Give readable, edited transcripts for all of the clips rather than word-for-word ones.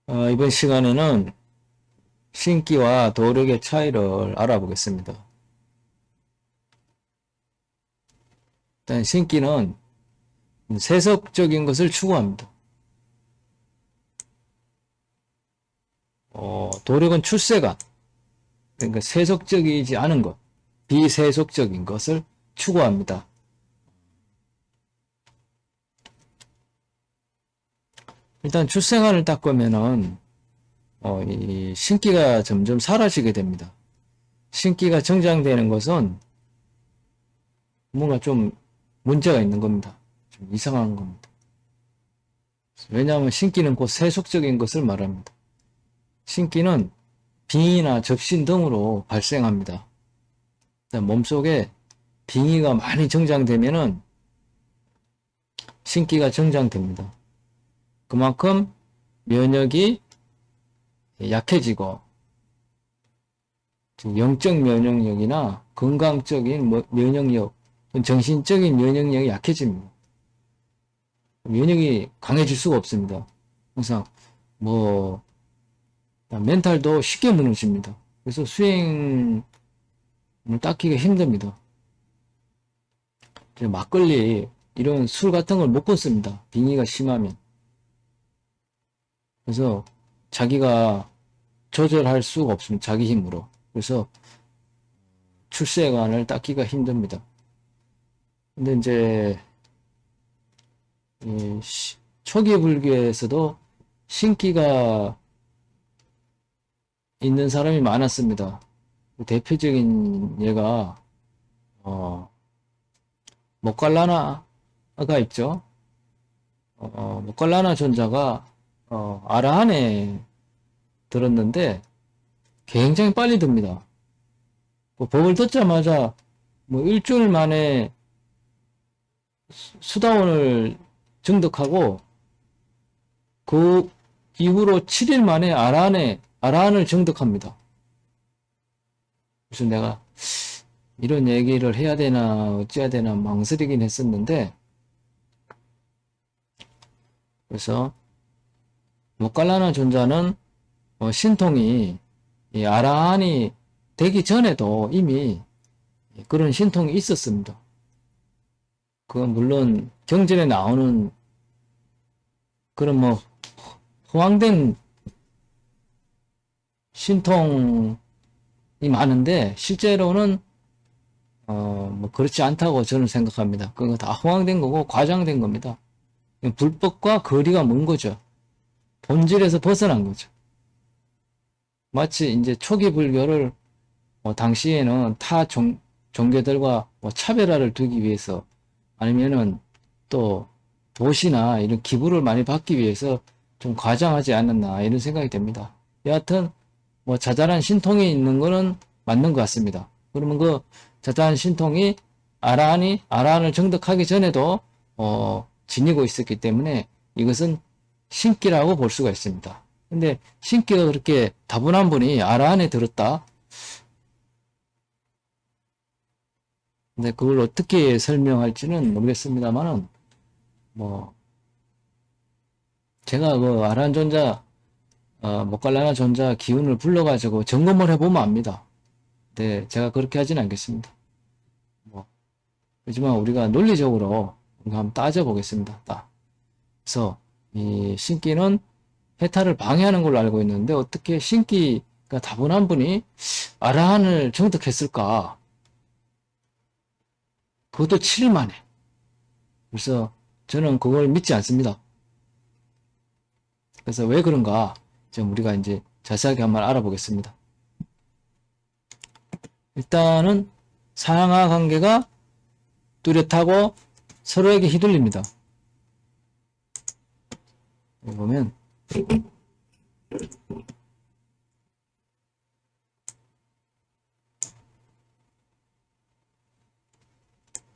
이번 시간에는 신기와 도력의 차이를 알아보겠습니다. 일단 신기는 세속적인 것을 추구합니다. 도력은 출세가, 그러니까 세속적이지 않은 것, 비세속적인 것을 추구합니다. 일단 출생관을 딱 보면은 이 신기가 점점 사라지게 됩니다. 신기가 정장되는 것은 뭔가 좀 문제가 있는 겁니다. 좀 이상한 겁니다. 왜냐하면 신기는 곧 세속적인 것을 말합니다. 신기는 빙의나 접신 등으로 발생합니다. 몸속에 빙의가 많이 정장되면은 신기가 정장됩니다. 그만큼 면역이 약해지고 영적 면역력이나 건강적인 면역력, 정신적인 면역력이 약해집니다. 면역이 강해질 수가 없습니다. 항상 멘탈도 쉽게 무너집니다. 그래서 수행을 닦기가 힘듭니다. 막걸리 이런 술 같은 걸 못 끊습니다. 빙의가 심하면. 그래서 자기가 조절할 수가 없습니다. 자기 힘으로. 그래서 출세관을 닦기가 힘듭니다. 근데 이제 초기 불교에서도 신기가 있는 사람이 많았습니다. 대표적인 예가 모칼라나가 있죠. 모칼라나 존자가 아라한에 들었는데 굉장히 빨리 듭니다. 법을 듣자마자 일주일 만에 수다원을 증득하고 그 이후로 7일 만에 아라한을 증득합니다. 그래서 내가 이런 얘기를 해야 되나 어찌해야 되나 망설이긴 했었는데, 그래서 모칼라나 존자는 신통이 아라한이 되기 전에도 이미 그런 신통이 있었습니다. 그건 물론 경전에 나오는 그런 호황된 신통이 많은데 실제로는 그렇지 않다고 저는 생각합니다. 그거 다 호황된 거고 과장된 겁니다. 불법과 거리가 먼 거죠. 본질에서 벗어난 거죠. 마치 이제 초기 불교를 당시에는 타 종교들과 차별화를 두기 위해서, 아니면은 또 도시나 이런 기부를 많이 받기 위해서 좀 과장하지 않았나 이런 생각이 됩니다. 여하튼 자잘한 신통이 있는 거는 맞는 것 같습니다. 그러면 그 자잘한 신통이 아라한을 정득하기 전에도 지니고 있었기 때문에 이것은 신기라고 볼 수가 있습니다. 근데 신기가 그렇게 다분한 분이 아라한에 들었다. 근데 그걸 어떻게 설명할지는 모르겠습니다만은, 제가 그 아라한 존자, 모칼라나 존자 기운을 불러가지고 점검을 해보면 압니다. 근데 제가 그렇게 하지는 않겠습니다. 그렇지만 우리가 논리적으로 한번 따져보겠습니다. 그래서 이 신기는 해탈을 방해하는 걸로 알고 있는데 어떻게 신기가 다분한 분이 아라한을 정득했을까? 그것도 7일 만에. 그래서 저는 그걸 믿지 않습니다. 그래서 왜 그런가? 지금 우리가 이제 자세하게 한번 알아보겠습니다. 일단은 상하 관계가 뚜렷하고 서로에게 휘둘립니다. 여기 보면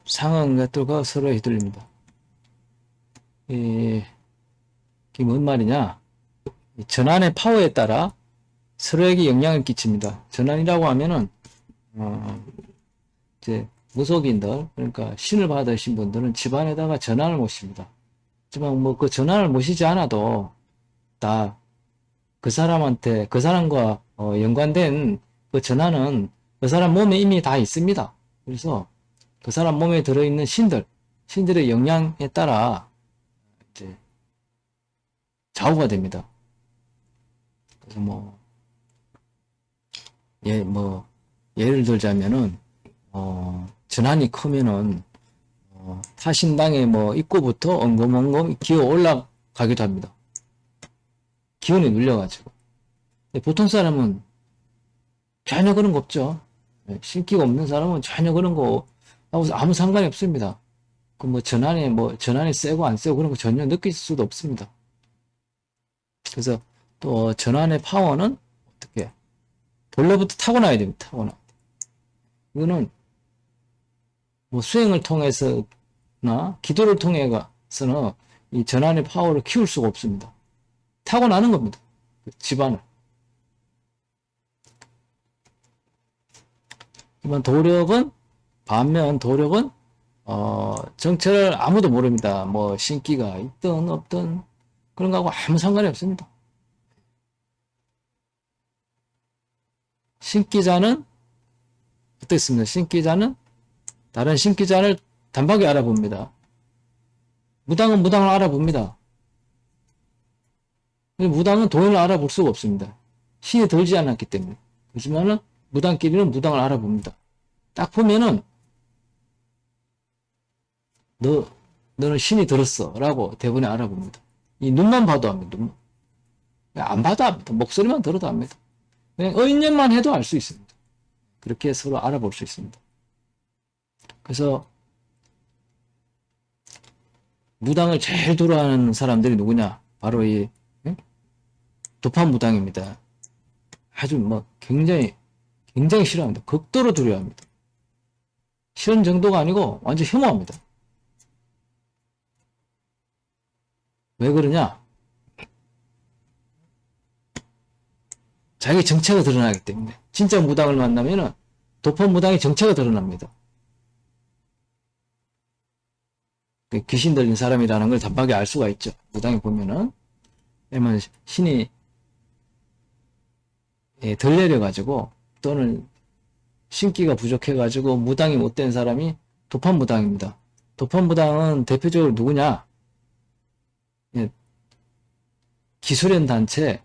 상하 관계가 서로에 휘둘립니다. 이게 뭔 말이냐? 전환의 파워에 따라 서로에게 영향을 끼칩니다. 전환이라고 하면은 이제 무속인들, 그러니까 신을 받으신 분들은 집안에다가 전환을 모십니다. 하지만 그 전환을 모시지 않아도 다 그 사람한테, 그 사람과 연관된 그 전하는 그 사람 몸에 이미 다 있습니다. 그래서 그 사람 몸에 들어있는 신들의 영향에 따라 이제 좌우가 됩니다. 그래서 예를 들자면은, 전환이 크면은, 타신당의 입구부터 엉금엉금 기어 올라가기도 합니다. 기운이 눌려가지고. 보통 사람은 전혀 그런 거 없죠. 신기가 없는 사람은 전혀 그런 거 아무 상관이 없습니다. 전환이 세고 안 세고 그런 거 전혀 느낄 수도 없습니다. 그래서 또 전환의 파워는 어떻게? 본래부터 타고나야 됩니다. 타고나. 이거는 수행을 통해서나 기도를 통해서는 이 전환의 파워를 키울 수가 없습니다. 타고나는 겁니다. 집안을. 반면 도력은 정체를 아무도 모릅니다. 신기가 있든 없든 그런 거하고 아무 상관이 없습니다. 신기자는 어떻습니까? 신기자는 다른 신기자를 단박에 알아봅니다. 무당은 무당을 알아봅니다. 무당은 도인을 알아볼 수가 없습니다. 신이 들지 않았기 때문에. 그렇지만은 무당끼리는 무당을 알아봅니다. 딱 보면은 너는 신이 들었어 라고 대부분에 알아봅니다. 이 눈만 봐도 합니다. 안 봐도 합니다. 목소리만 들어도 합니다. 그냥 의인연만 해도 알 수 있습니다. 그렇게 서로 알아볼 수 있습니다. 그래서 무당을 제일 두려워하는 사람들이 누구냐? 바로 이 도판무당입니다. 아주 굉장히 싫어합니다. 극도로 두려워합니다. 싫은 정도가 아니고 완전 혐오합니다. 왜 그러냐? 자기 정체가 드러나기 때문에. 진짜 무당을 만나면은 도판무당의 정체가 드러납니다. 귀신 들린 사람이라는 걸 단박에 알 수가 있죠. 무당에 보면은. 왜냐면 신이 덜 내려가지고 또는 신기가 부족해가지고 무당이 못된 사람이 도판무당입니다. 도판무당은 대표적으로 누구냐? 기술연 단체를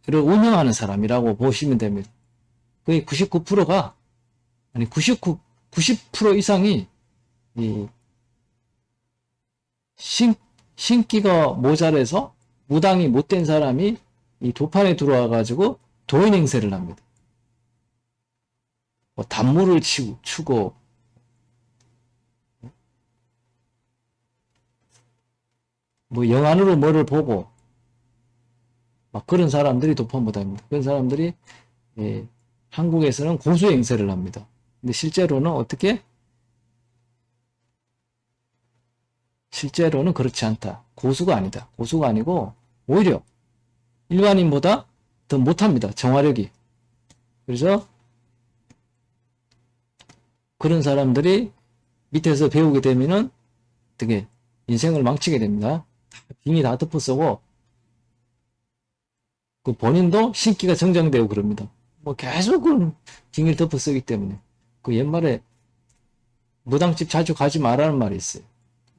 운영하는 사람이라고 보시면 됩니다. 거의 99%가 아니 90% 이상이 이 신기가 모자라서 무당이 못된 사람이 이 도판에 들어와 가지고 도인 행세를 합니다. 단물을 추고 영안으로 뭐를 보고 막 그런 사람들이 도판무당입니다. 그런 사람들이 한국에서는 고수 행세를 합니다. 근데 실제로는 어떻게? 실제로는 그렇지 않다. 고수가 아니다. 고수가 아니고 오히려 일반인보다 더 못합니다. 정화력이. 그래서 그런 사람들이 밑에서 배우게 되면은 어떻게 인생을 망치게 됩니다. 빙이 다 덮어쓰고 그 본인도 신기가 정장되고 그럽니다. 계속 그 빙을 덮어쓰기 때문에 그 옛말에 무당집 자주 가지 말라는 말이 있어요.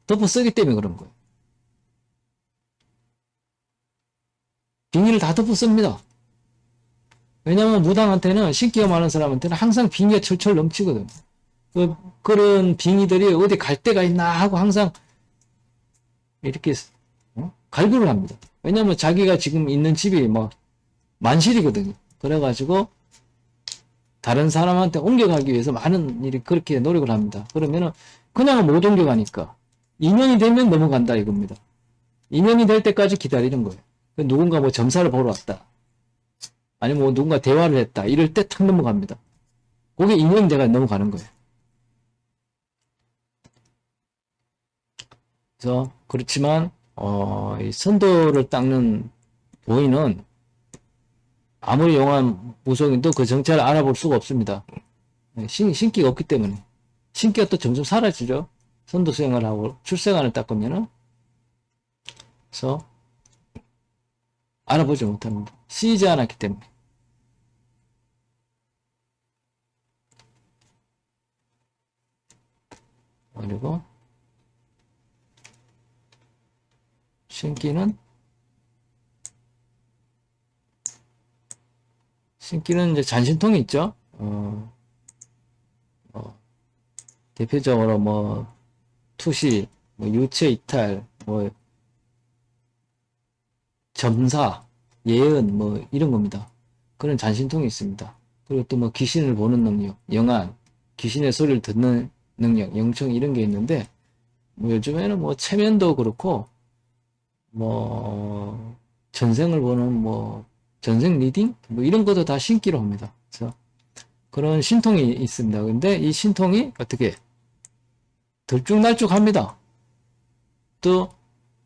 덮어쓰기 때문에 그런 거예요. 빙의를 다 덮어씁니다. 왜냐하면 무당한테는 신기가 많은 사람한테는 항상 빙의가 철철 넘치거든. 그런 빙의들이 어디 갈 데가 있나 하고 항상 이렇게 갈구를 합니다. 왜냐하면 자기가 지금 있는 집이 만실이거든요. 그래가지고 다른 사람한테 옮겨가기 위해서 많은 일이 그렇게 노력을 합니다. 그러면은 그냥 못 옮겨가니까 인연이 되면 넘어간다 이겁니다. 인연이 될 때까지 기다리는 거예요. 누군가 점사를 보러 왔다. 아니면 누군가 대화를 했다. 이럴 때 탁 넘어갑니다. 그게 인연이 돼가 넘어가는 거예요. 그래서 그렇지만 이 선도를 닦는 도인은 아무리 용한 무속인도 그 정체를 알아볼 수가 없습니다. 신기가 없기 때문에. 신기가 또 점점 사라지죠. 선도 수행을 하고 출생안을 닦으면은. 그래서 알아보지 못합니다. 쓰이지 않았기 때문에. 그리고 신기는 이제 잔신통이 있죠. 대표적으로 뭐 투시, 뭐 유체 이탈, 뭐 점사, 예언, 뭐 이런 겁니다. 그런 잔신통이 있습니다. 그리고 또 뭐 귀신을 보는 능력, 영안, 귀신의 소리를 듣는 능력, 영청 이런 게 있는데, 뭐 요즘에는 뭐 체면도 그렇고, 뭐 전생을 보는 뭐 전생 리딩 뭐 이런 것도 다 신기로 합니다. 그래서 그런 신통이 있습니다. 근데 이 신통이 어떻게 들쭉날쭉합니다. 또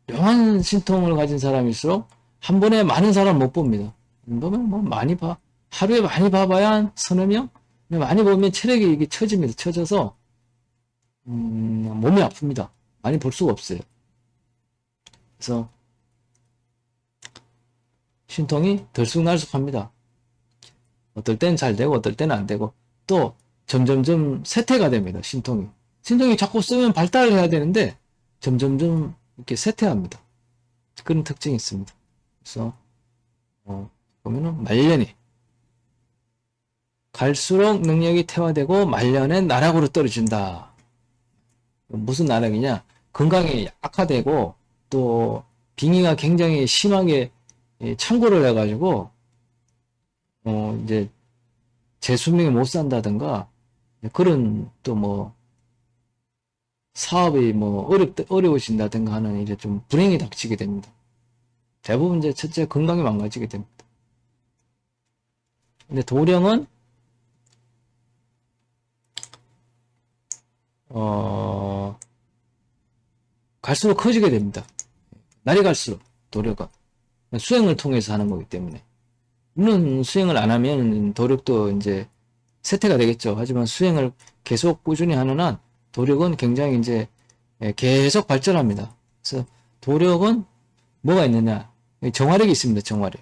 묘한 신통을 가진 사람일수록 한 번에 많은 사람 못 봅니다. 보면 뭐 많이 봐 하루에 많이 봐봐야 한 서너 명 많이 보면 체력이 이게 처집니다. 처져서 몸이 아픕니다. 많이 볼 수가 없어요. 그래서 신통이 들쑥날쑥합니다. 어떨 땐 잘 되고 어떨 때는 안 되고 또 점점점 쇠퇴가 됩니다. 신통이 자꾸 쓰면 발달을 해야 되는데 점점점 이렇게 쇠퇴합니다. 그런 특징이 있습니다. 그래서 보면은 말년이 갈수록 능력이 퇴화되고 말년엔 나락으로 떨어진다. 무슨 나락이냐? 건강이 악화되고 또 빙의가 굉장히 심하게 창고를 해가지고 이제 재수명에 못 산다든가 그런 또 뭐 사업이 뭐 어려워진다든가 하는 이제 좀 불행이 닥치게 됩니다. 대부분 이제 첫째 건강이 망가지게 됩니다. 근데 도령은 갈수록 커지게 됩니다. 날이 갈수록 도력은 수행을 통해서 하는 거기 때문에 물론 수행을 안 하면 도력도 이제 쇠퇴가 되겠죠. 하지만 수행을 계속 꾸준히 하는 한 도력은 굉장히 이제 계속 발전합니다. 그래서 도력은 뭐가 있느냐? 정화력이 있습니다. 정화력.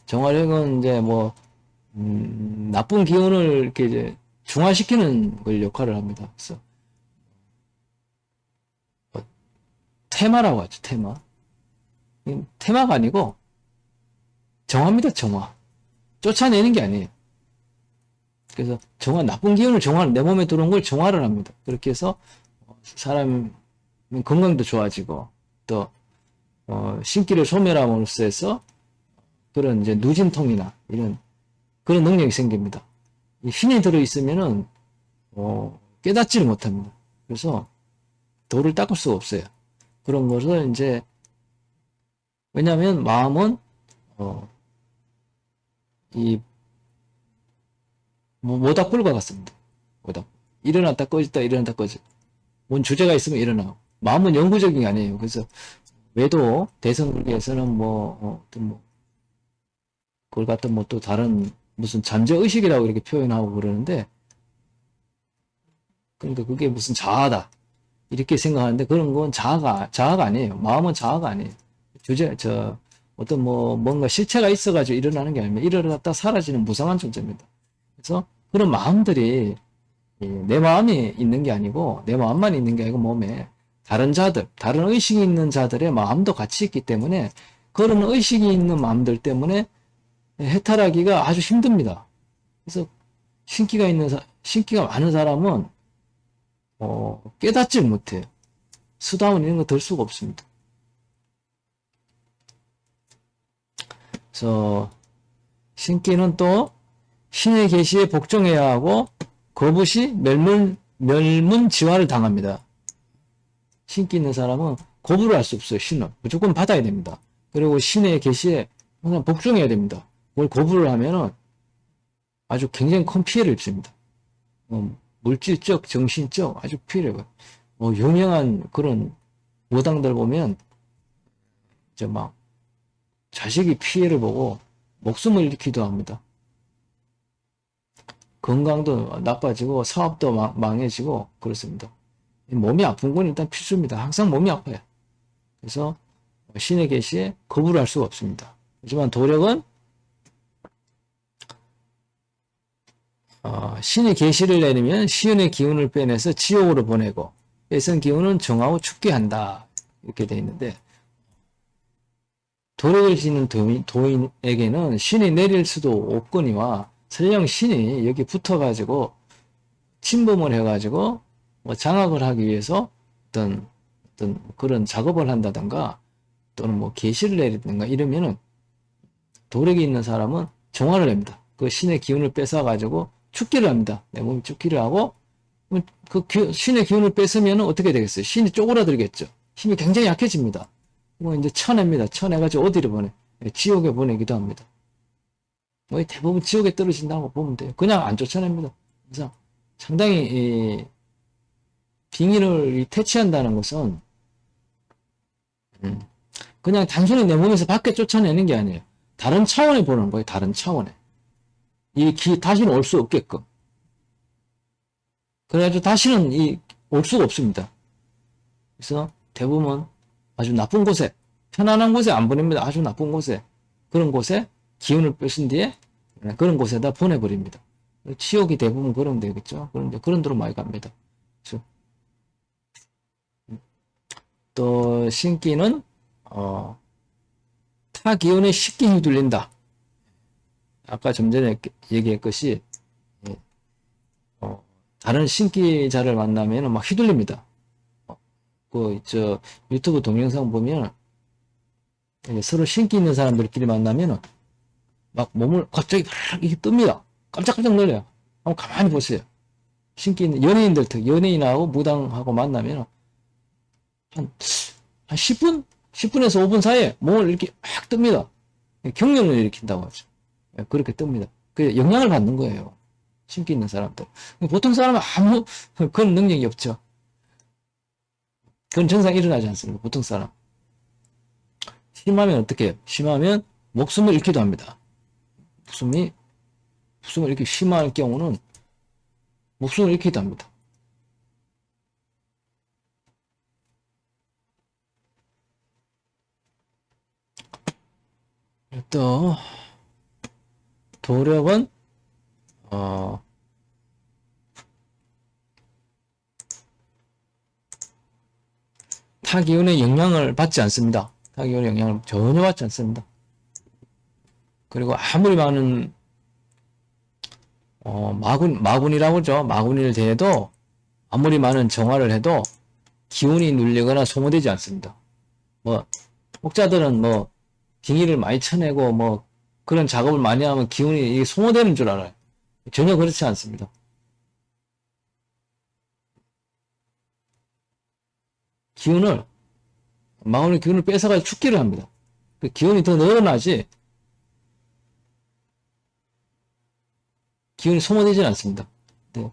정화력은 이제 뭐 나쁜 기운을 이렇게 이제 중화시키는 걸 역할을 합니다. 그래서 테마라고 하죠. 테마가 아니고 정화입니다. 정화. 쫓아내는 게 아니에요. 그래서 나쁜 기운을 내 몸에 들어온 걸 정화를 합니다. 그렇게 해서 사람 건강도 좋아지고 또 신기를 소멸함으로써 해서 그런 이제 누진통이나 이런 그런 능력이 생깁니다. 힘이 들어 있으면은 깨닫지를 못합니다. 그래서 도를 닦을 수가 없어요. 그런 것을 이제 왜냐하면 마음은 이 모닥불과 같습니다. 일어났다 꺼졌다 일어났다 꺼져. 뭔 주제가 있으면 일어나고 마음은 영구적인 게 아니에요. 그래서 외도 대성불교에서는 그걸 갖다 뭐 또 다른 무슨 잠재의식이라고 이렇게 표현하고 그러는데 그러니까 그게 무슨 자아다 이렇게 생각하는데 그런 건 자아가 아니에요. 마음은 자아가 아니에요. 어떤 뭔가 실체가 있어가지고 일어나는 게 아니면 일어났다 사라지는 무상한 존재입니다. 그래서 그런 마음들이 내 마음이 있는 게 아니고 내 마음만 있는 게 아니고 몸에 다른 의식이 있는 자들의 마음도 같이 있기 때문에 그런 의식이 있는 마음들 때문에 해탈하기가 아주 힘듭니다. 그래서 신기가 많은 사람은 깨닫지 못해요. 수다운 이런 거 들 수가 없습니다. 그래서 신기는 또 신의 계시에 복종해야 하고 거부시 멸문지화를 당합니다. 신기 있는 사람은 거부를 할 수 없어요. 신은 무조건 받아야 됩니다. 그리고 신의 계시에 항상 복종해야 됩니다. 뭘 거부를 하면은 아주 굉장히 큰 피해를 입습니다. 물질적, 정신적 아주 피해를. 유명한 그런 무당들 보면 이제 막 자식이 피해를 보고 목숨을 잃기도 합니다. 건강도 나빠지고 사업도 망해지고 그렇습니다. 몸이 아픈 건 일단 필수입니다. 항상 몸이 아파요. 그래서 신의 계시에 거부를 할 수가 없습니다. 하지만 도력은 신의 계시를 내리면 시운의 기운을 빼내서 지옥으로 보내고 뺏은 기운은 정하고 죽게 한다. 이렇게 되어 있는데 도력을 지닌 도인에게는 신이 내릴 수도 없거니와 설령 신이 여기 붙어가지고 침범을 해가지고 뭐 장악을 하기 위해서 어떤 그런 작업을 한다든가 또는 뭐 계시를 내리든가 이러면은 도력이 있는 사람은 정화를 합니다. 그 신의 기운을 뺏어가지고 죽기를 합니다. 내 몸이 죽기를 하고 그 신의 기운을 뺏으면 어떻게 되겠어요? 신이 쪼그라들겠죠. 힘이 굉장히 약해집니다. 뭐 이제 쳐냅니다. 쳐내가지고 어디를 보내? 지옥에 보내기도 합니다. 뭐 대부분 지옥에 떨어진다고 보면 돼요. 그냥 안 쫓아냅니다. 그래서 상당히 빙의를 퇴치한다는 것은 그냥 단순히 내 몸에서 밖에 쫓아내는 게 아니에요. 다른 차원에 보는 거예요. 다른 차원에. 다시는 올 수 없게끔. 그래가지고 다시는 올 수가 없습니다. 그래서 대부분 아주 나쁜 곳에, 편안한 곳에 안 보냅니다. 아주 나쁜 곳에, 그런 곳에 기운을 뺏은 뒤에 그런 곳에다 보내버립니다. 지옥이 대부분 그런 데겠죠. 그런 데로 많이 갑니다. 그렇죠? 또 신기는 타 기운에 쉽게 휘둘린다. 아까 좀 전에 얘기했듯이 다른 신기자를 만나면 막 휘둘립니다. 유튜브 동영상 보면 서로 신기 있는 사람들끼리 만나면 막 몸을 갑자기 막 이렇게 뜹니다. 깜짝깜짝 놀래요. 한번 가만히 보세요. 신기 있는 연예인들 연예인하고 무당하고 만나면 한 10분? 10분에서 5분 사이에 몸을 이렇게 막 뜹니다. 경련을 일으킨다고 하죠. 그렇게 뜹니다. 그 영향을 받는 거예요. 신기 있는 사람들. 보통 사람은 아무 그런 능력이 없죠. 그런 증상이 일어나지 않습니다. 보통 사람. 심하면 어떻게 해요? 심하면 목숨을 잃기도 합니다. 목숨을 잃기 심할 경우는 목숨을 잃기도 합니다. 또 도력은 타기운의 영향을 받지 않습니다. 타기운의 영향을 전혀 받지 않습니다. 그리고 아무리 많은 마군이라고 하죠. 마군을 대해도 아무리 많은 정화를 해도 기운이 눌리거나 소모되지 않습니다. 혹자들은 빙의를 많이 쳐내고 그런 작업을 많이 하면 기운이 소모되는 줄 알아요. 전혀 그렇지 않습니다. 마군의 기운을 뺏어가지고 죽기를 합니다. 그 기운이 더 늘어나지 기운이 소모되지는 않습니다. 네.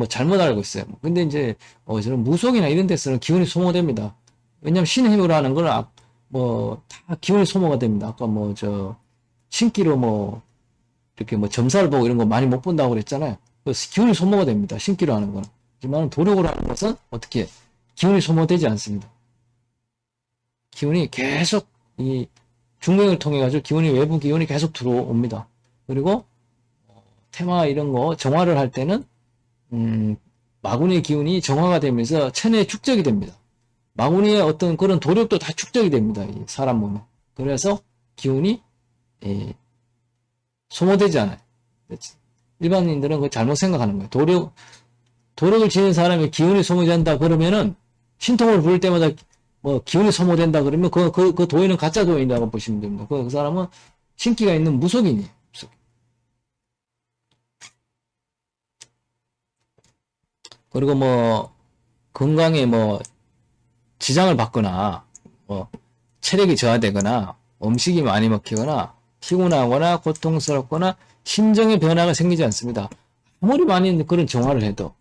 잘못 알고 있어요. 근데 이제 저는 무속이나 이런 데서는 기운이 소모됩니다. 왜냐면 신의 힘으로 하는 거는 다 기운이 소모가 됩니다. 아까 신기로 이렇게 점사를 보고 이런 거 많이 못 본다고 그랬잖아요. 그래서 기운이 소모가 됩니다. 신기로 하는 거는. 하지만 도력으로 하는 것은 어떻게 기운이 소모되지 않습니다. 기운이 계속 중명을 통해 가지고 외부 기운이 계속 들어옵니다. 그리고 테마 이런 거 정화를 할 때는 마구니의 기운이 정화가 되면서 체내에 축적이 됩니다. 마구니의 어떤 그런 도력도 다 축적이 됩니다. 이 사람 몸에. 그래서 기운이 소모되지 않아요. 일반인들은 그거 잘못 생각하는 거예요. 도력을 지닌 사람이 기운이 소모된다 그러면은 신통을 부를 때마다 기운이 소모된다 그러면 그 도인은 가짜 도인이라고 보시면 됩니다. 그 사람은 신기가 있는 무속인이에요. 그리고 건강에 지장을 받거나 체력이 저하되거나 음식이 많이 먹히거나 피곤하거나 고통스럽거나 심정의 변화가 생기지 않습니다. 아무리 많이 그런 정화를 해도.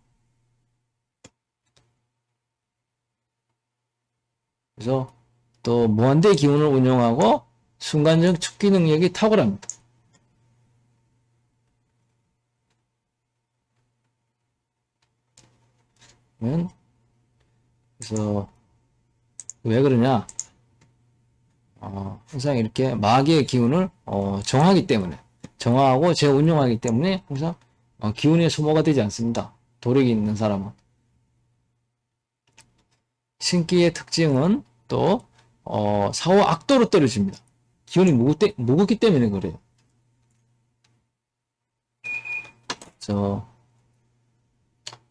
그래서 또 무한대 기운을 운용하고 순간적 촉기 능력이 탁월합니다. 그래서 왜 그러냐? 항상 이렇게 마귀의 기운을 정하기 때문에, 정하고 재운용하기 때문에 항상 기운의 소모가 되지 않습니다. 도력이 있는 사람은. 신기의 특징은 또 사후 악도로 떨어집니다. 기운이 무겁기 때문에 그래요.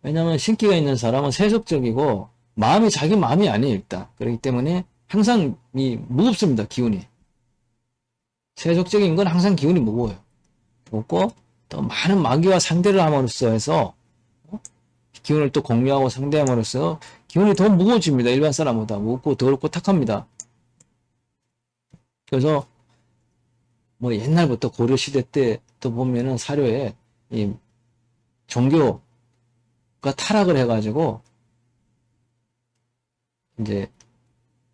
왜냐면 신기가 있는 사람은 세속적이고 마음이 자기 마음이 아니에요, 일단. 그렇기 때문에 항상 무겁습니다, 기운이. 세속적인 건 항상 기운이 무거워요. 무겁고 또 많은 마귀와 상대를 함으로써 해서 기운을 또 공유하고 상대함으로써 기운이 더 무거워집니다. 일반 사람보다 무겁고 더럽고 탁합니다. 그래서 뭐 옛날부터 고려시대 때 또 보면은 사료에 이 종교가 타락을 해가지고 이제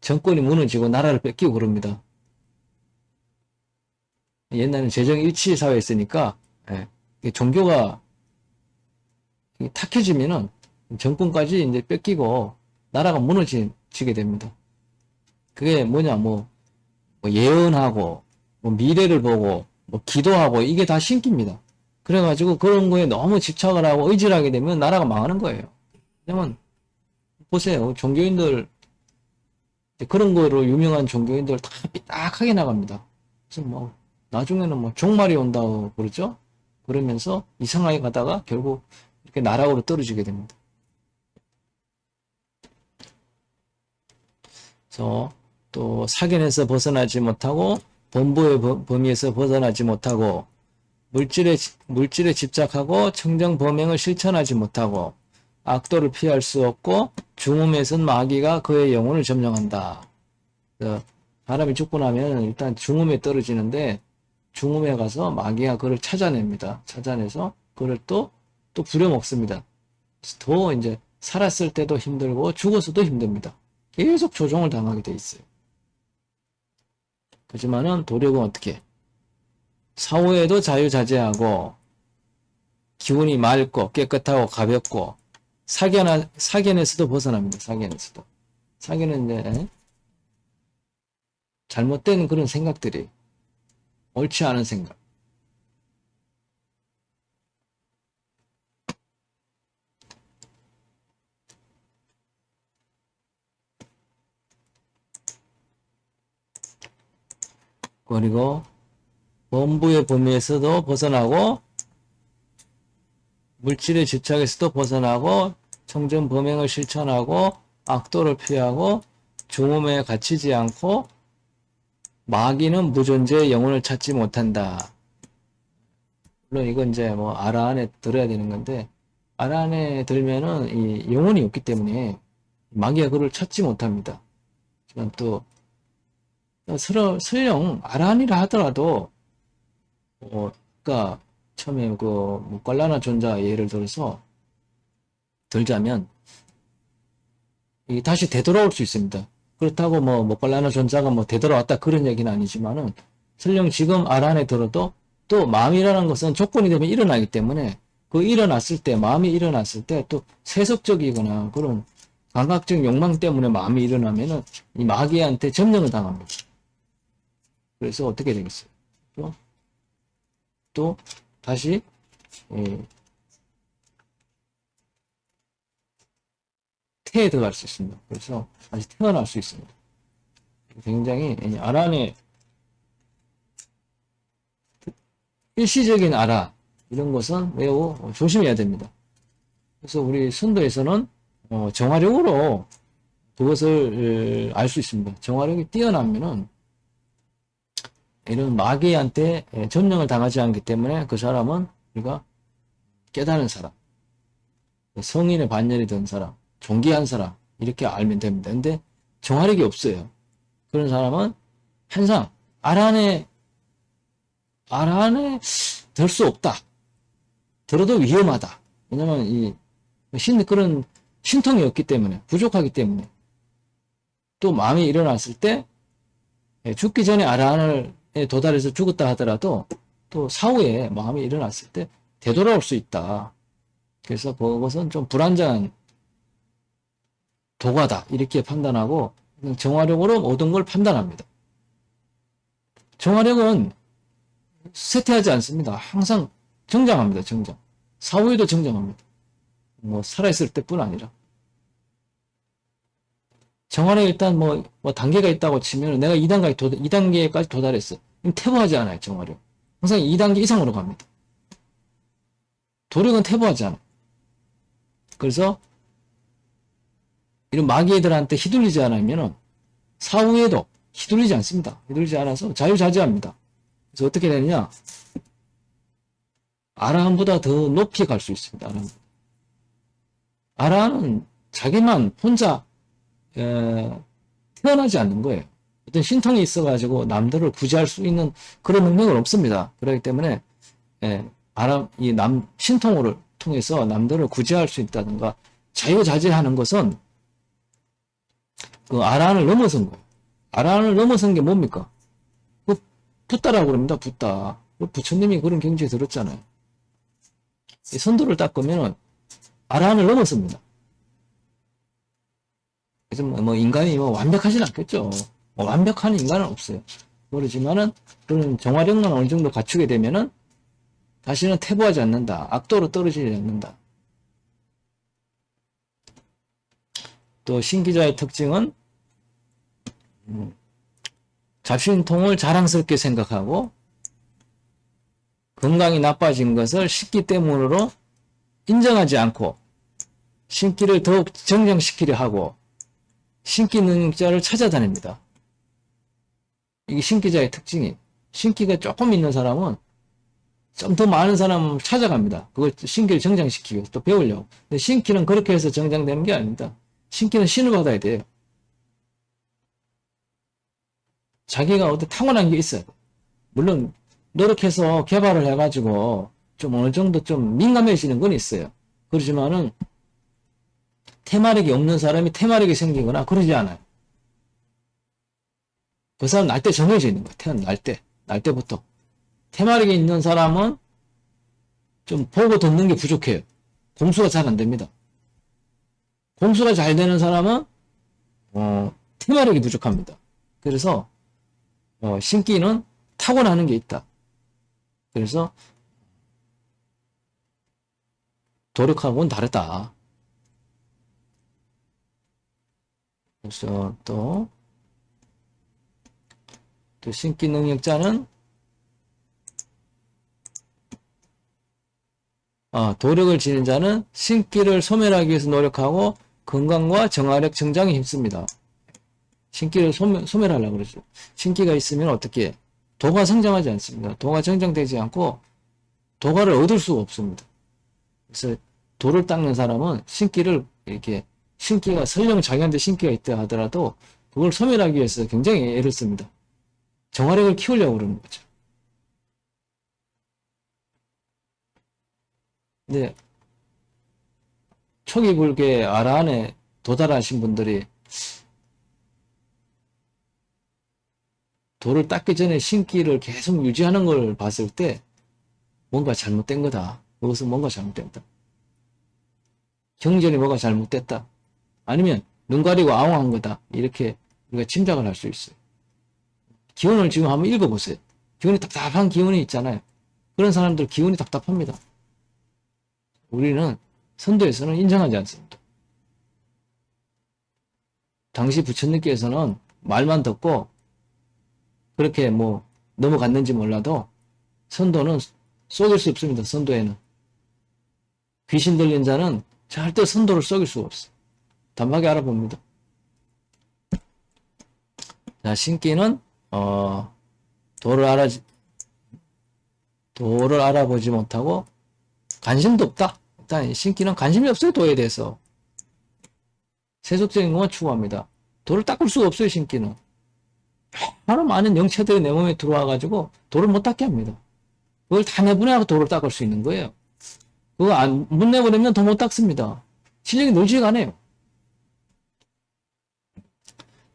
정권이 무너지고 나라를 뺏기고 그럽니다. 옛날에는 재정일치 사회였으니까 종교가 탁해지면은 정권까지 이제 뺏기고 나라가 무너지게 됩니다. 그게 뭐냐, 뭐 예언하고 뭐 미래를 보고 뭐 기도하고 이게 다 신기입니다. 그래가지고 그런 거에 너무 집착을 하고 의지를 하게 되면 나라가 망하는 거예요. 왜냐면 보세요, 종교인들 그런 거로 유명한 종교인들 다 삐딱하게 나갑니다. 그래서 뭐 나중에는 뭐 종말이 온다고 그러죠. 그러면서 이상하게 가다가 결국 이렇게 나락으로 떨어지게 됩니다. 그래서 또 사견에서 벗어나지 못하고 범부의 범위에서 벗어나지 못하고 물질에 집착하고 청정 범행을 실천하지 못하고 악도를 피할 수 없고 중음에선 마귀가 그의 영혼을 점령한다. 사람이 죽고 나면 일단 중음에 떨어지는데 중음에 가서 마귀가 그를 찾아냅니다. 찾아내서 그를 또 부려먹습니다. 더 이제 살았을 때도 힘들고 죽어서도 힘듭니다. 계속 조종을 당하게 돼 있어요. 그렇지만은 도력은 어떻게? 사후에도 자유자재하고 기운이 맑고 깨끗하고 가볍고 사견에서도 벗어납니다. 사견에서도. 사견은 이제 잘못된 그런 생각들이 옳지 않은 생각. 그리고 범부의 범위에서도 벗어나고 물질의 집착에서도 벗어나고 청정 범행을 실천하고 악도를 피하고 중음에 갇히지 않고 마귀는 무존재의 영혼을 찾지 못한다. 물론 이건 이제 뭐 아라 안에 들어야 되는 건데 아라 안에 들면은 이 영혼이 없기 때문에 마귀가 그를 찾지 못합니다. 하지만 또 설령 아란이라 하더라도 그러니까 처음에 뭐 꽐라나 존자 예를 들자면 이 다시 되돌아올 수 있습니다. 그렇다고 뭐 꽐라나 존자가 뭐 되돌아왔다 그런 얘기는 아니지만은 설령 지금 아란에 들어도 또 마음이라는 것은 조건이 되면 일어나기 때문에 그 마음이 일어났을 때 또 세속적이거나 그런 감각적 욕망 때문에 마음이 일어나면은 이 마귀한테 점령을 당합니다. 그래서 어떻게 되겠어요? 또 다시 태에 들어갈 수 있습니다. 그래서 다시 태어날 수 있습니다. 굉장히 아란의 일시적인 아란 이런 것은 매우 조심해야 됩니다. 그래서 우리 선도에서는 정화력으로 그것을 알 수 있습니다. 정화력이 뛰어나면은 이런 마귀한테 점령을 당하지 않기 때문에 그 사람은 우리가 깨달은 사람, 성인의 반열이 된 사람, 존귀한 사람 이렇게 알면 됩니다. 근데 정화력이 없어요. 그런 사람은 항상 아란에 들 수 없다. 들어도 위험하다. 왜냐면 그런 신통이 없기 때문에 부족하기 때문에 또 마음이 일어났을 때 죽기 전에 아란에 도달해서 죽었다 하더라도 또 사후에 마음이 일어났을 때 되돌아올 수 있다. 그래서 그것은 좀 불안정한 도가다 이렇게 판단하고 그냥 정화력으로 모든 걸 판단합니다. 정화력은 쇠퇴하지 않습니다. 항상 정장합니다. 정장. 사후에도 정장합니다. 뭐 살아있을 때뿐 아니라. 정화력에 일단 뭐 단계가 있다고 치면 내가 2단계까지 도달했어. 퇴보하지 않아요. 정화력. 항상 2단계 이상으로 갑니다. 도력은 퇴보하지 않아요. 그래서 이런 마귀애들한테 휘둘리지 않으면 사후에도 휘둘리지 않습니다. 휘둘리지 않아서 자유자재합니다. 그래서 어떻게 되느냐? 아라한보다 더 높이 갈 수 있습니다. 아라한은 자기만 혼자 태어나지 않는 거예요. 어떤 신통이 있어가지고 남들을 구제할 수 있는 그런 능력은 없습니다. 그렇기 때문에 신통을 통해서 남들을 구제할 수 있다든가 자유자재하는 것은 그 아라한을 넘어선 거예요. 아라한을 넘어선 게 뭡니까? 그 붓다라고 그럽니다. 붓다. 부처님이 그런 경지에 들었잖아요. 이 선도를 닦으면 아라한을 넘었습니다. 그래서 뭐 인간이 뭐 완벽하진 않겠죠. 뭐 완벽한 인간은 없어요. 그러지만은 그런 정화력만 어느 정도 갖추게 되면은 다시는 퇴보하지 않는다. 악도로 떨어지지 않는다. 또 신기자의 특징은 잡신통을 자랑스럽게 생각하고 건강이 나빠진 것을 식기 때문으로 인정하지 않고 신기를 더욱 정정시키려 하고 신기 능력자를 찾아다닙니다. 이게 신기자의 특징이에요. 신기가 조금 있는 사람은 좀 더 많은 사람을 찾아갑니다. 그걸 신기를 정장시키기 위해서 또 배우려고. 근데 신기는 그렇게 해서 정장되는 게 아닙니다. 신기는 신을 받아야 돼요. 자기가 어떤 타고난 게 있어요. 물론 노력해서 개발을 해가지고 좀 어느 정도 좀 민감해지는 건 있어요. 그렇지만은 태마력이 없는 사람이 태마력이 생기거나 그러지 않아요. 그 사람 날 때 정해져 있는 거예요. 태어날 때부터. 태마력이 있는 사람은 좀 보고 듣는 게 부족해요. 공수가 잘 안 됩니다. 공수가 잘 되는 사람은 태마력이 부족합니다. 그래서 신기는 타고나는 게 있다. 그래서 도력하고는 다르다. 그래서 또 신기 능력자는 도력을 지닌 자는 신기를 소멸하기 위해서 노력하고 건강과 정화력 성장에 힘씁니다. 신기를 소멸하려고 그러죠. 신기가 있으면 어떻게 해? 도가 성장하지 않습니다. 도가 정장되지 않고 도가를 얻을 수가 없습니다. 그래서 도를 닦는 사람은 신기를 이렇게 신기가 설령 자기한테 신기가 있다 하더라도 그걸 소멸하기 위해서 굉장히 애를 씁니다. 정화력을 키우려고 그러는 거죠. 근데 초기 불교 아라한에 도달하신 분들이 도를 닦기 전에 신기를 계속 유지하는 걸 봤을 때 뭔가 잘못된 거다. 그것은 뭔가 잘못됐다. 경전이 뭐가 잘못됐다. 아니면 눈 가리고 아웅한 거다. 이렇게 우리가 짐작을 할 수 있어요. 기운을 지금 한번 읽어보세요. 기운이 답답한 기운이 있잖아요. 그런 사람들 기운이 답답합니다. 우리는 선도에서는 인정하지 않습니다. 당시 부처님께서는 말만 듣고 그렇게 뭐 넘어갔는지 몰라도 선도는 속일 수 없습니다. 선도에는. 귀신 들린 자는 절대 선도를 속일 수가 없어요. 단박에 알아봅니다. 자, 신기는 도를 알아보지 못하고 관심도 없다. 일단 신기는 관심이 없어요. 도에 대해서. 세속적인 것만 추구합니다. 도를 닦을 수가 없어요. 신기는. 바로 많은 영체들이 내 몸에 들어와가지고 도를 못 닦게 합니다. 그걸 다 내보내고 도를 닦을 수 있는 거예요. 그거 못 내보내면 도 못 닦습니다. 실력이 늘지가 않아요.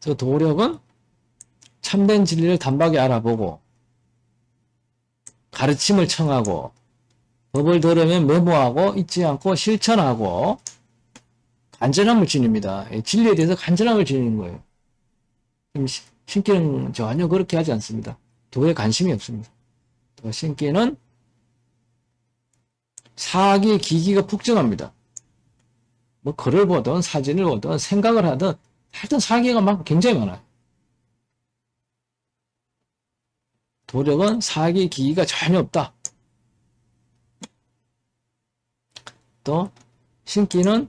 저 도력은 참된 진리를 단박에 알아보고 가르침을 청하고 법을 들으면 메모하고 잊지 않고 실천하고 간절함을 지닙니다. 진리에 대해서 간절함을 지니는 거예요. 신기는 전혀 그렇게 하지 않습니다. 도에 관심이 없습니다. 또 신기는 사기, 기기가 폭증합니다. 뭐 글을 보든 사진을 보든 생각을 하든 하여튼 사기가 막 굉장히 많아요. 도력은 사기, 기기가 전혀 없다. 또 신기는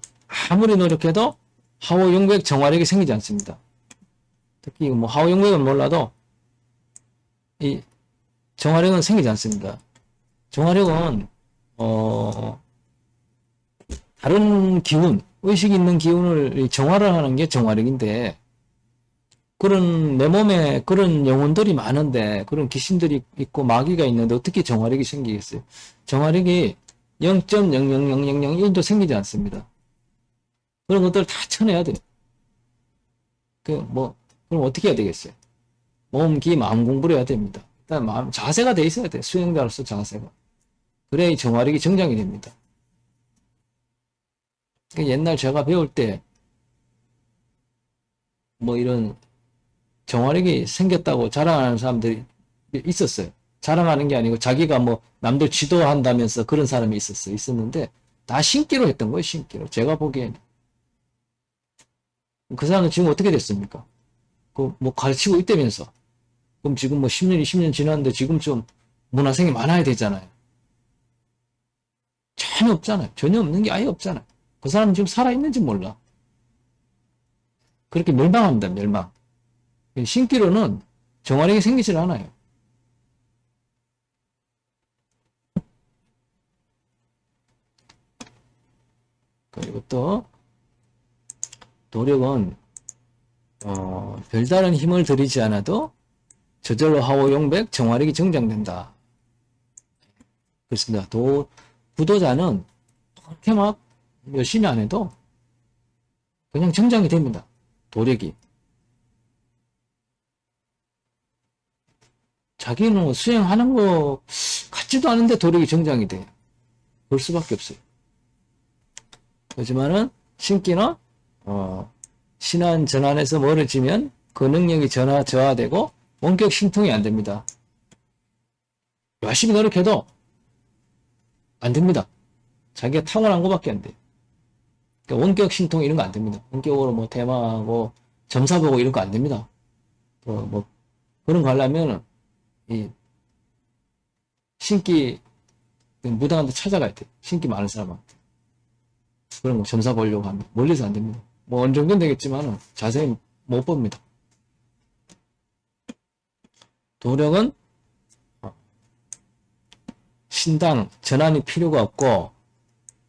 아무리 노력해도 하호용백 정화력이 생기지 않습니다. 특히 뭐 하호용백은 몰라도 이 정화력은 생기지 않습니다. 정화력은 다른 기운, 의식 있는 기운을 정화를 하는 게 정화력인데, 그런 내 몸에 그런 영혼들이 많은데, 그런 귀신들이 있고 마귀가 있는데 어떻게 정화력이 생기겠어요? 정화력이 0.0000001도 생기지 않습니다. 그런 것들을 다 쳐내야 돼요. 그럼 어떻게 해야 되겠어요? 몸, 기, 마음 공부를 해야 됩니다. 일단 마음, 자세가 돼 있어야 돼요. 수행자로서 자세가. 그래야 이 정화력이 정장이 됩니다. 옛날 제가 배울 때, 뭐 이런 정화력이 생겼다고 자랑하는 사람들이 있었어요. 자랑하는 게 아니고 자기가 뭐 남들 지도한다면서 그런 사람이 있었는데, 다 신기로 했던 거예요, 신기로. 제가 보기에는. 그 사람은 지금 어떻게 됐습니까? 뭐 가르치고 있다면서. 그럼 지금 뭐 10년, 20년 지났는데 지금 좀 문화생이 많아야 되잖아요. 전혀 없잖아요. 전혀 없는 게 아예 없잖아요. 그 사람은 지금 살아있는지 몰라. 그렇게 멸망합니다, 멸망. 신기로는 정화력이 생기질 않아요. 그리고 또 노력은 별다른 힘을 들이지 않아도 저절로 하호용백 정화력이 정장된다. 그렇습니다. 구도자는 그렇게 막 열심히 안 해도 그냥 정장이 됩니다. 도력이. 자기는 수행하는 거 같지도 않은데 도력이 정장이 돼요. 그럴 수밖에 없어요. 그렇지만은 신기는 신안 전환에서 멀어지면 그 능력이 저하되고 원격 신통이 안 됩니다. 열심히 노력해도 안 됩니다. 자기가 타고난 것밖에 안 돼요. 그러니까 원격 신통 이런 거 안 됩니다. 원격으로 뭐 대마하고 점사 보고 이런 거 안 됩니다. 뭐 그런 거 하려면 이 신기 무당한테 찾아가야 돼. 신기 많은 사람한테. 그런 거 점사 보려고 하면 멀리서 안 됩니다. 뭐 어느 정도는 되겠지만 자세히 못 봅니다. 도력은 신당 전환이 필요가 없고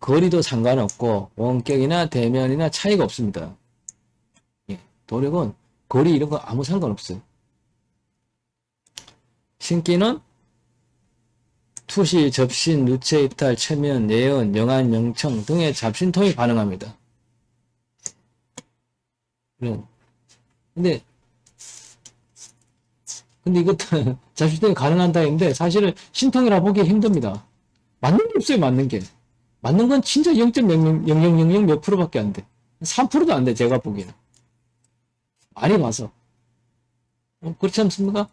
거리도 상관없고 원격이나 대면이나 차이가 없습니다. 예, 도력은 거리 이런 거 아무 상관없어요. 신기는 투시, 접신, 누체 이탈, 체면, 예언, 영안, 명청 등의 잡신통이 가능합니다. 근데 이것도 잡신통이 가능한다 했는데 사실은 신통이라 보기 힘듭니다. 맞는 게 없어요, 맞는 게. 맞는 건 진짜 0.0000 몇 프로밖에 안 돼. 3%도 안 돼, 제가 보기에는. 많이 봐서. 그렇지 않습니까?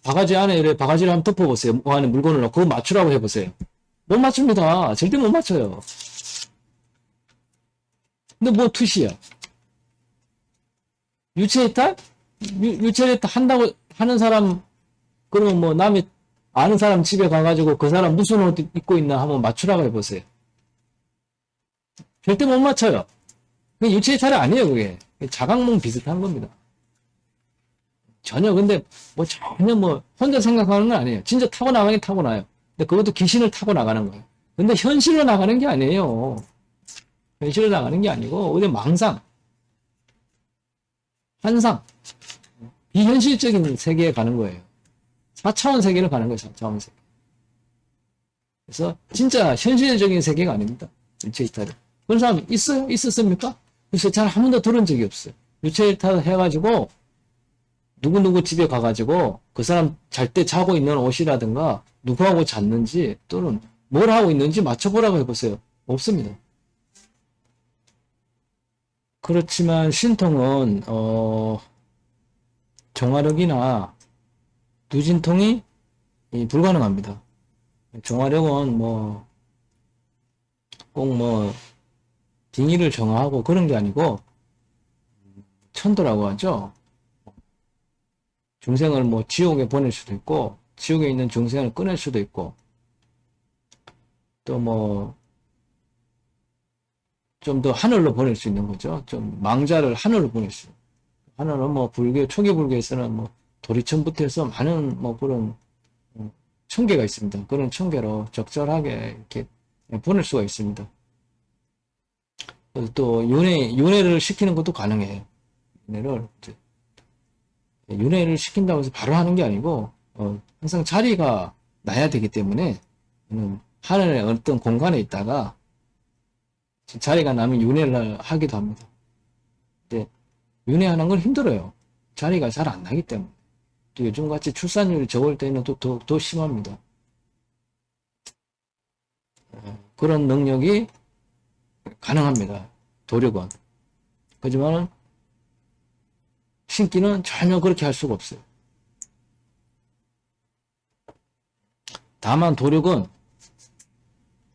바가지 안에 이래 바가지를 한번 덮어보세요. 그 안에 물건을 넣고 그거 맞추라고 해보세요. 못 맞춥니다. 절대 못 맞춰요. 근데 뭐 투시야? 유체이탈? 유체이탈 한다고 하는 사람, 그러면 뭐 남이 아는 사람 집에 가가지고 그 사람 무슨 옷 입고 있나 한번 맞추라고 해보세요. 절대 못 맞춰요. 그게 유체이탈이 아니에요, 그게. 자각몽 비슷한 겁니다. 전혀 근데 뭐 전혀 뭐 혼자 생각하는 건 아니에요. 진짜 타고 나가긴 타고나요. 근데 그것도 귀신을 타고 나가는 거예요. 근데 현실로 나가는 게 아니에요. 현실로 나가는 게 아니고 어디 망상, 환상, 비현실적인 세계에 가는 거예요. 4차원 세계를 가는 거예요. 4차원 세계. 그래서 진짜 현실적인 세계가 아닙니다. 유체이탈은. 그런 사람 있어요? 있었습니까? 글쎄 잘 한 번도 들은 적이 없어요. 유체이탈 해가지고 누구누구 집에 가가지고 그 사람 잘 때 자고 있는 옷이라든가 누구하고 잤는지 또는 뭘 하고 있는지 맞춰보라고 해보세요. 없습니다. 그렇지만 신통은 종화력이나 누진통이 불가능합니다. 종화력은 뭐 꼭 뭐 빙의를 정화하고 그런 게 아니고 천도라고 하죠. 중생을 뭐 지옥에 보낼 수도 있고 지옥에 있는 중생을 꺼낼 수도 있고 또 뭐 좀 더 하늘로 보낼 수 있는 거죠. 좀 망자를 하늘로 보낼 수. 하늘은 뭐 불교 초기 불교에서는 뭐 도리천부터 해서 많은 뭐 그런 천계가 있습니다. 그런 천계로 적절하게 이렇게 보낼 수가 있습니다. 또 윤회를 시키는 것도 가능해요. 윤회를 시킨다고 해서 바로 하는 게 아니고 항상 자리가 나야 되기 때문에 하늘의 어떤 공간에 있다가 자리가 나면 윤회를 하기도 합니다. 근데 윤회하는 건 힘들어요. 자리가 잘 안 나기 때문에. 또 요즘같이 출산율이 적을 때는 더 심합니다. 그런 능력이 가능합니다. 도력은. 하지만 신기는 전혀 그렇게 할 수가 없어요. 다만 도력은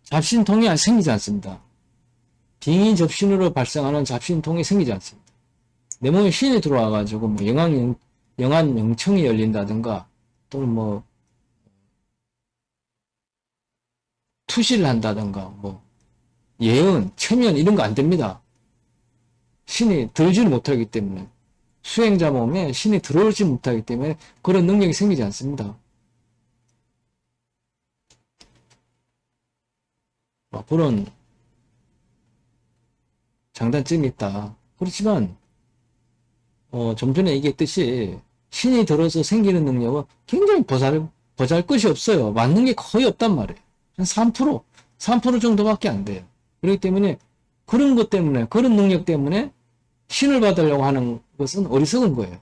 잡신통이 생기지 않습니다. 빙의 접신으로 발생하는 잡신통이 생기지 않습니다. 내 몸에 신이 들어와가지고 뭐 영한 영청이 열린다든가 또는 뭐 투시를 한다든가 뭐 예언, 체면 이런 거 안 됩니다. 신이 들지를 못하기 때문에 수행자 몸에 신이 들어오지 못하기 때문에 그런 능력이 생기지 않습니다. 그런 장단점이 있다. 그렇지만 좀 전에 얘기했듯이 신이 들어서 생기는 능력은 굉장히 보잘것이 없어요. 맞는 게 거의 없단 말이에요. 한 3% 정도밖에 안 돼요. 그렇기 때문에 그런 것 때문에, 그런 능력 때문에 신을 받으려고 하는 것은 어리석은 거예요.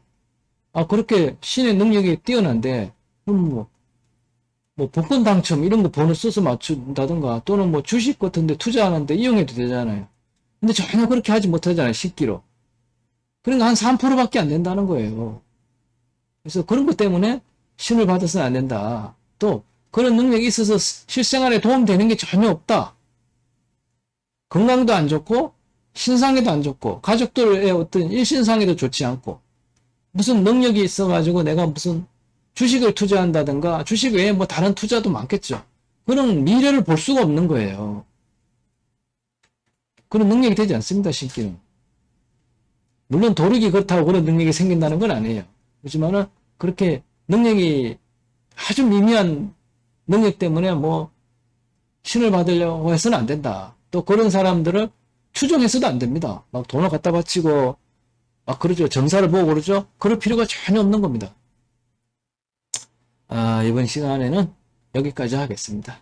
그렇게 신의 능력이 뛰어난데, 그럼 뭐 복권 당첨 이런 거 번호 써서 맞춘다든가, 또는 뭐 주식 같은데 투자하는데 이용해도 되잖아요. 근데 전혀 그렇게 하지 못하잖아요, 식기로. 그러니까 한 3%밖에 안 된다는 거예요. 그래서 그런 것 때문에 신을 받아서는 안 된다. 또 그런 능력이 있어서 실생활에 도움되는 게 전혀 없다. 건강도 안 좋고 신상에도 안 좋고 가족들의 어떤 일신상에도 좋지 않고 무슨 능력이 있어가지고 내가 무슨 주식을 투자한다든가 주식 외에 뭐 다른 투자도 많겠죠. 그런 미래를 볼 수가 없는 거예요. 그런 능력이 되지 않습니다. 신기는. 물론 도력이 그렇다고 그런 능력이 생긴다는 건 아니에요. 그렇지만은 그렇게 능력이 아주 미미한 능력 때문에 뭐 신을 받으려고 해서는 안 된다. 또 그런 사람들을 추종해서도 안 됩니다. 막 돈을 갖다 바치고 막 그러죠. 정사를 보고 그러죠. 그럴 필요가 전혀 없는 겁니다. 이번 시간에는 여기까지 하겠습니다.